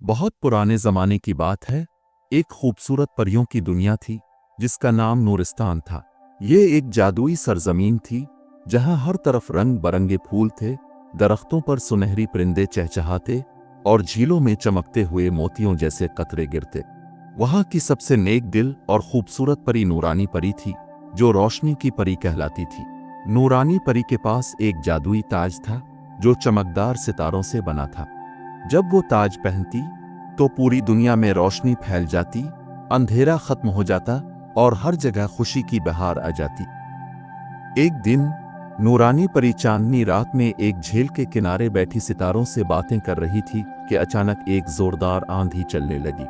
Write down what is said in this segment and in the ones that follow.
बहुत पुराने जमाने की बात है। एक खूबसूरत परियों की दुनिया थी जिसका नाम नूरिस्तान था। ये एक जादुई सरजमीन थी जहां हर तरफ रंग बरंगे फूल थे, दरख्तों पर सुनहरी परिंदे चहचहाते और झीलों में चमकते हुए मोतियों जैसे कतरे गिरते। वहां की सबसे नेक दिल और खूबसूरत परी नूरानी परी थी, जो रोशनी की परी कहलाती थी। नूरानी परी के पास एक जादुई ताज था जो चमकदार सितारों से बना था। जब वो ताज पहनती तो पूरी दुनिया में रोशनी फैल जाती, अंधेरा खत्म हो जाता और हर जगह खुशी की बहार आ जाती। एक दिन नूरानी परी चांदनी रात में एक झील के किनारे बैठी सितारों से बातें कर रही थी कि अचानक एक जोरदार आंधी चलने लगी।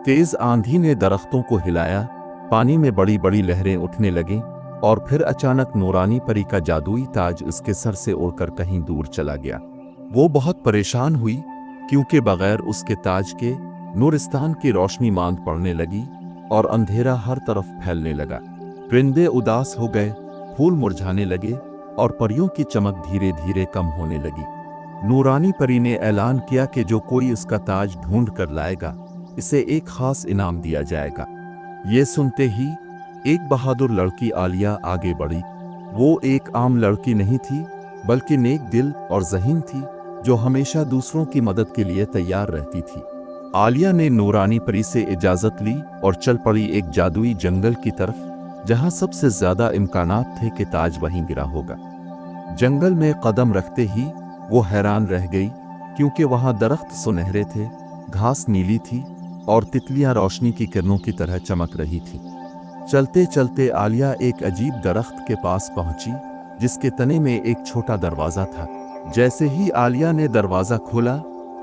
तेज आंधी ने दरख्तों को हिलाया, पानी में बड़ी बड़ी लहरें उठने लगीं और फिर अचानक नूरानी परी का जादुई ताज उसके सर से उड़कर कहीं दूर चला गया। वो बहुत परेशान हुई क्योंकि बगैर उसके ताज के नूरिस्तान की रोशनी मांद पड़ने लगी और अंधेरा हर तरफ फैलने लगा। परिंदे उदास हो गए, फूल मुरझाने लगे और परियों की चमक धीरे धीरे कम होने लगी। नूरानी परी ने ऐलान किया कि जो कोई उसका ताज ढूंढ कर लाएगा, इसे एक खास इनाम दिया जाएगा। ये सुनते ही एक बहादुर लड़की आलिया आगे बढ़ी। वो एक आम लड़की नहीं थी, बल्कि नेक दिल और ज़हीन थी जो हमेशा दूसरों की मदद के लिए तैयार रहती थी। आलिया ने नूरानी परी से इजाज़त ली और चल पड़ी एक जादुई जंगल की तरफ, जहां सबसे ज़्यादा इम्कानात थे कि ताज वहीं गिरा होगा। जंगल में कदम रखते ही वो हैरान रह गई क्योंकि वहां दरख्त सुनहरे थे, घास नीली थी और तितलियां रोशनी की किरणों की तरह चमक रही थी। चलते चलते आलिया एक अजीब दरख्त के पास पहुंची जिसके तने में एक छोटा दरवाज़ा था। जैसे ही आलिया ने दरवाज़ा खोला,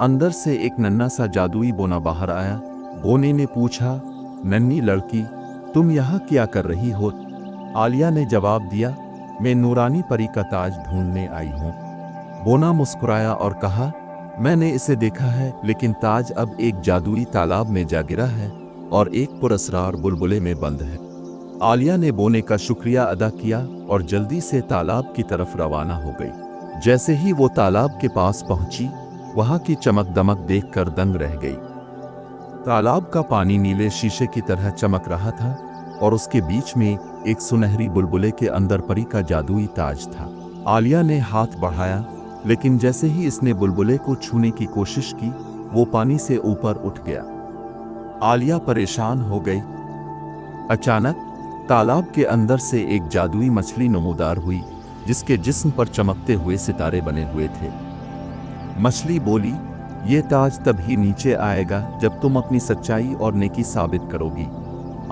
अंदर से एक नन्हा सा जादुई बोना बाहर आया। बोने ने पूछा, नन्ही लड़की, तुम यहाँ क्या कर रही हो? आलिया ने जवाब दिया, मैं नूरानी परी का ताज ढूंढने आई हूँ। बोना मुस्कुराया और कहा, मैंने इसे देखा है, लेकिन ताज अब एक जादुई तालाब में जा गिरा है और एक पुरस्रार बुलबुले में बंद है। आलिया ने बोने का शुक्रिया अदा किया और जल्दी से तालाब की तरफ रवाना हो गई। जैसे ही वो तालाब के पास पहुंची, वहां की चमक दमक देखकर दंग रह गई। तालाब का पानी नीले शीशे की तरह चमक रहा था और उसके बीच में एक सुनहरी बुलबुले के अंदर परी का जादुई ताज था। आलिया ने हाथ बढ़ाया, लेकिन जैसे ही इसने बुलबुले को छूने की कोशिश की, वो पानी से ऊपर उठ गया। आलिया परेशान हो गई। अचानक तालाब के अंदर से एक जादुई मछली नमूदार हुई जिसके जिस्म पर चमकते हुए सितारे बने हुए थे। मछली बोली, ये ताज तभी नीचे आएगा जब तुम अपनी सच्चाई और नेकी साबित करोगी।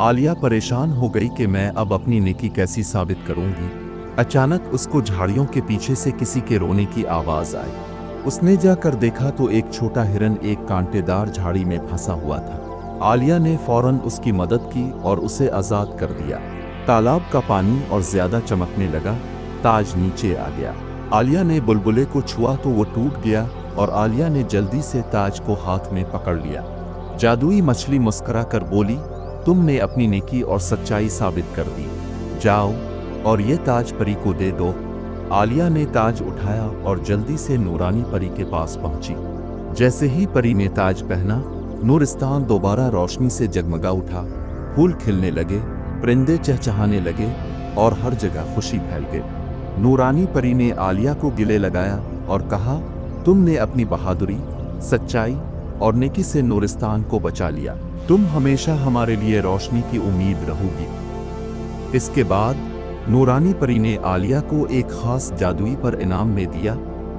आलिया परेशान हो गई कि मैं अब अपनी नेकी कैसी साबित करूंगी। अचानक उसको झाड़ियों के पीछे से किसी के रोने की आवाज आई। उसने जाकर देखा तो एक छोटा हिरन एक कांटेदार झाड़ी में फंसा हुआ था। आलिया ने फौरन उसकी मदद की और उसे आज़ाद कर दिया। तालाब का पानी और ज्यादा चमकने लगा, ताज नीचे आ गया। आलिया ने बुलबुले को छुआ तो वो टूट गया और आलिया ने जल्दी से ताज को हाथ में पकड़ लिया। जादुई मछली मुस्कुरा कर बोली, तुमने अपनी नेकी और सच्चाई साबित कर दी, जाओ और ये ताज परी को दे दो। आलिया ने ताज उठाया और जल्दी से नूरानी परी के पास पहुंची। जैसे ही परी ने ताज पहना, नूरिस्तान दोबारा रोशनी से जगमगा उठा, फूल खिलने लगे, परिंदे चहचहाने लगे और हर जगह खुशी फैल गई। नूरानी परी ने आलिया को गले लगाया और कहा, तुमने अपनी बहादुरी, सच्चाई और नेकी से नूरिस्तान को बचा लिया। तुम हमेशा हमारे लिए रोशनी की उम्मीद रहोगी। इसके बाद नूरानी परी ने आलिया को एक खास जादुई पर इनाम में दिया,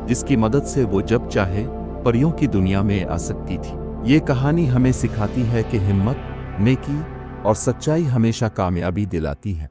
जिसकी मदद से वो जब चाहे परियों की दुनिया में आ सकती थी। ये कहानी हमें सिखाती है कि हिम्मत, नेकी और सच्चाई हमेशा कामयाबी दिलाती है।